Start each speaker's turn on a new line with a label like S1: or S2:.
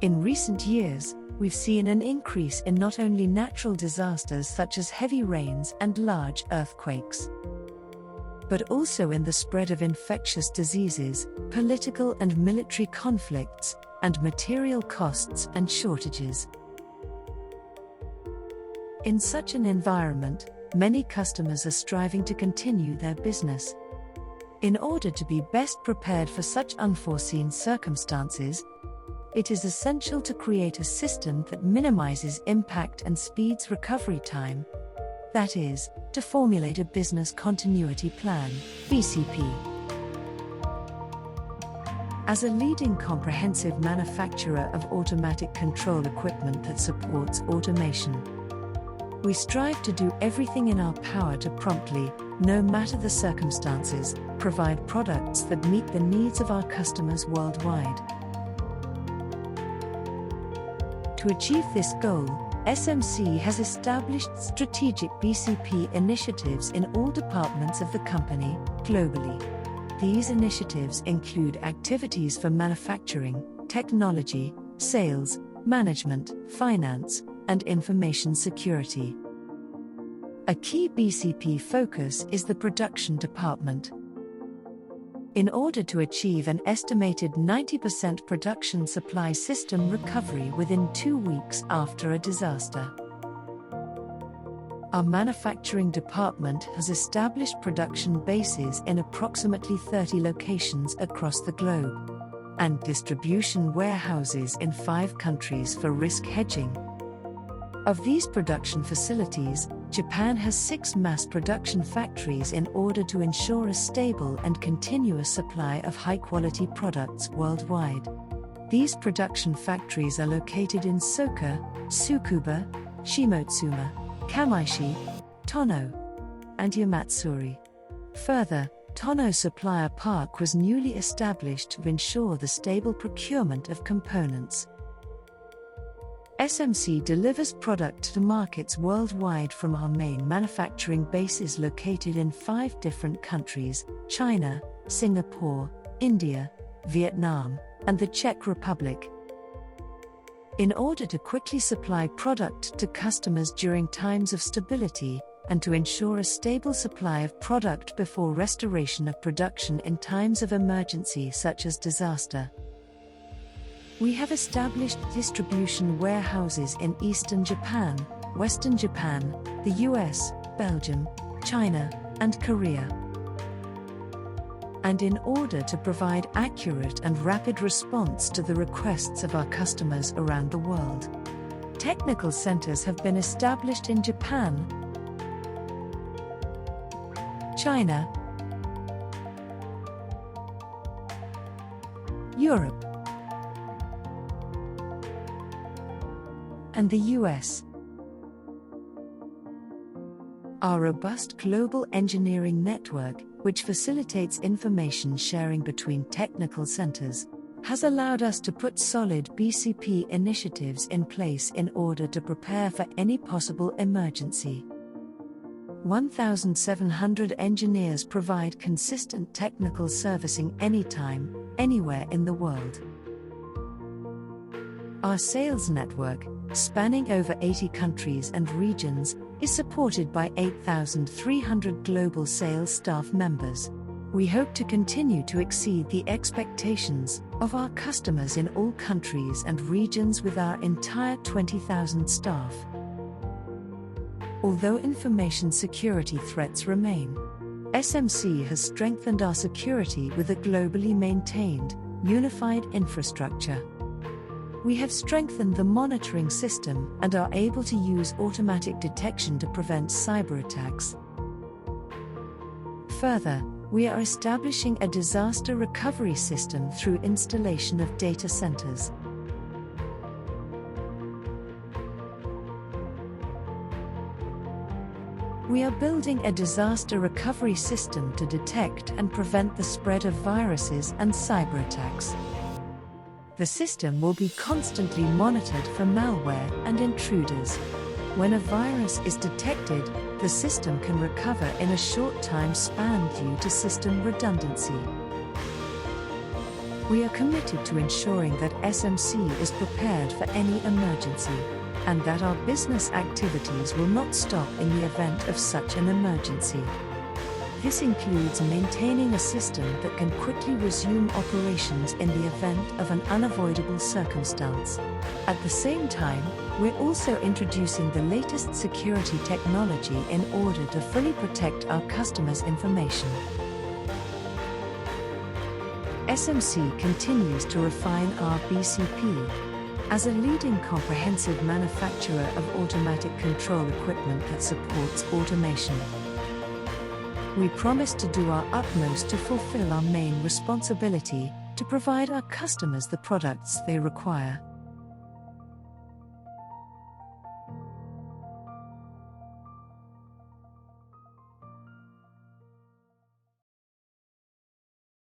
S1: In recent years, we've seen an increase in not only natural disasters such as heavy rains and large earthquakes, but also in the spread of infectious diseases, political and military conflicts, and material costs and shortages. In such an environment, many customers are striving to continue their business. In order to be best prepared for such unforeseen circumstances, it is essential to create a system that minimizes impact and speeds recovery time. That is, to formulate a business continuity plan, BCP. As a leading comprehensive manufacturer of automatic control equipment that supports automation, we strive to do everything in our power to promptly, no matter the circumstances, provide products that meet the needs of our customers worldwide. To achieve this goal, SMC has established strategic BCP initiatives in all departments of the company, globally. These initiatives include activities for manufacturing, technology, sales, management, finance, and information security. A key BCP focus is the production department. In order to achieve an estimated 90% production supply system recovery within 2 weeks after a disaster, our manufacturing department has established production bases in approximately 30 locations across the globe, and distribution warehouses in 5 countries for risk hedging. Of these production facilities, Japan has 6 mass production factories in order to ensure a stable and continuous supply of high-quality products worldwide. These production factories are located in Soka, Tsukuba, Shimotsuma, Kamaishi, Tono, and Yamatsuri. Further, Tono Supplier Park was newly established to ensure the stable procurement of components. SMC delivers product to markets worldwide from our main manufacturing bases located in 5 different countries: China, Singapore, India, Vietnam, and the Czech Republic. In order to quickly supply product to customers during times of stability, and to ensure a stable supply of product before restoration of production in times of emergency such as disaster, we have established distribution warehouses in Eastern Japan, Western Japan, the US, Belgium, China, and Korea. And in order to provide accurate and rapid response to the requests of our customers around the world, technical centers have been established in Japan, China, Europe, and the US. Our robust global engineering network, which facilitates information sharing between technical centers, has allowed us to put solid BCP initiatives in place in order to prepare for any possible emergency. 1,700 engineers provide consistent technical servicing anytime, anywhere in the world. Our sales network, spanning over 80 countries and regions, is supported by 8,300 global sales staff members. We hope to continue to exceed the expectations of our customers in all countries and regions with our entire 20,000 staff. Although information security threats remain, SMC has strengthened our security with a globally maintained, unified infrastructure. We have strengthened the monitoring system and are able to use automatic detection to prevent cyber attacks. Further, we are establishing a disaster recovery system through installation of data centers. We are building a disaster recovery system to detect and prevent the spread of viruses and cyber attacks. The system will be constantly monitored for malware and intruders. When a virus is detected, the system can recover in a short time span due to system redundancy. We are committed to ensuring that SMC is prepared for any emergency, and that our business activities will not stop in the event of such an emergency. This includes maintaining a system that can quickly resume operations in the event of an unavoidable circumstance. At the same time, we're also introducing the latest security technology in order to fully protect our customers' information. SMC continues to refine our BCP. As a leading comprehensive manufacturer of automatic control equipment that supports automation, we promise to do our utmost to fulfill our main responsibility, to provide our customers the products they require.